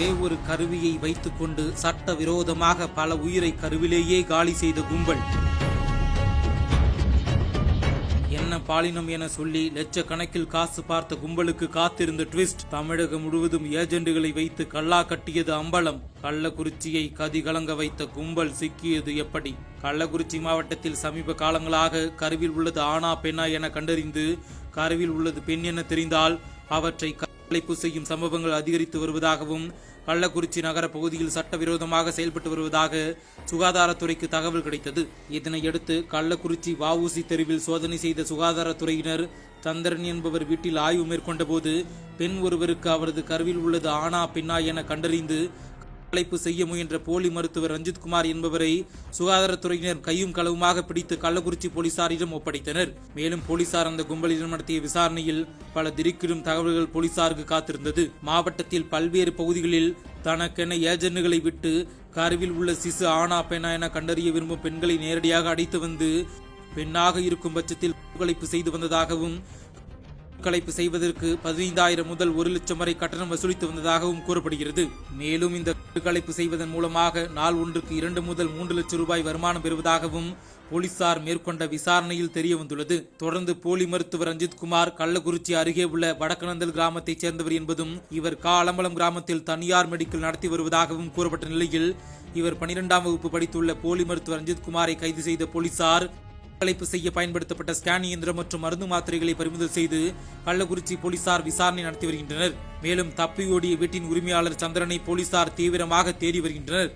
ஒரே ஒரு கருவியை வைத்துக்கொண்டு சட்டவிரோதமாக பல உயிரை கருவிலேயே காலி செய்த கும்பல். என்ன பாலினம் என சொல்லி லட்சக்கணக்கில் காசு பார்த்த கும்பலுக்கு காத்திருந்த ட்விஸ்ட். தமிழகம் முழுவதும் ஏஜெண்டுகளை வைத்து கல்லா கட்டியது அம்பலம். கள்ளக்குறிச்சியை கதிகலங்க வைத்த கும்பல் சிக்கியது எப்படி? கள்ளக்குறிச்சி மாவட்டத்தில் சமீப காலங்களாக கருவில் உள்ளது ஆணா பெண்ணா என கண்டறிந்து கருவில் உள்ளது பெண் என தெரிந்தால் அவற்றை கலைப்பு செய்யும் சம்பவங்கள் அதிகரித்து வருவதாகவும் கள்ளக்குறிச்சி நகர பகுதியில் சட்டவிரோதமாக செயல்பட்டு வருவதாக சுகாதாரத்துறைக்கு தகவல் கிடைத்தது. இதனையடுத்து கள்ளக்குறிச்சி வஉசி தெருவில் சோதனை செய்த சுகாதாரத்துறையினர் சந்திரன் என்பவர் வீட்டில் ஆய்வு மேற்கொண்ட போது பெண் ஒருவருக்கு அவரது கருவில் உள்ளது ஆணா பெண்ணா என கண்டறிந்து கலைப்பு செய்ய முயன்ற போலி மருத்துவர் ரஞ்சித்குமார் என்பவரை சுகாதாரத்துறையினர் கையும் களவுமாக பிடித்து கள்ளக்குறிச்சி போலீசாரிடம் ஒப்படைத்தனர். மேலும் போலீசார் அந்த கும்பலிடம் நடத்திய விசாரணையில் பல திடுக்கிடும் தகவல்கள் போலீசாருக்கு காத்திருந்தது. மாவட்டத்தில் பல்வேறு பகுதிகளில் தனக்கென ஏஜெண்டுகளை விட்டு கருவில் உள்ள சிசு ஆணா பெண்ணா என கண்டறிய விரும்பும் பெண்களை நேரடியாக அடைத்து வந்து பெண்ணாக இருக்கும் பட்சத்தில் கலைப்பு செய்து வந்ததாகவும் கலைப்பு செய்வதற்கு 15,000 முதல் 1 லட்சம் வரை கட்டணம் வசூலித்து வந்ததாகவும் கூறப்படுகிறது. மேலும் இந்த கலைப்பு செய்வதன் மூலமாக நாள் ஒன்றுக்கு 2 முதல் 3 லட்சம் ரூபாய் வருமானம் பெறுவதாகவும் போலீசார் மேற்கொண்ட விசாரணையில் தெரிய வந்துள்ளது. தொடர்ந்து போலி மருத்துவர் ரஞ்சித்குமார் கள்ளக்குறிச்சி அருகே உள்ள வடக்கனந்தல் கிராமத்தைச் சேர்ந்தவர் என்பதும் இவர் அலம்பலம் கிராமத்தில் தனியார் மெடிக்கல் நடத்தி வருவதாகவும் கூறப்பட்ட நிலையில் இவர் 12ஆம் வகுப்பு படித்துள்ள போலி மருத்துவர் ரஞ்சித்குமாரை கைது செய்த போலீசார் கலைப்பு செய்ய பயன்படுத்தப்பட்ட ஸ்கேன் இயந்திரம் மற்றும் மருந்து மாத்திரைகளை பறிமுதல் செய்து கள்ளக்குறிச்சி போலீசார் விசாரணை நடத்தி வருகின்றனர். மேலும் தப்பியோடிய வீட்டின் உரிமையாளர் சந்திரனை போலீசார் தீவிரமாக தேடி வருகின்றனர்.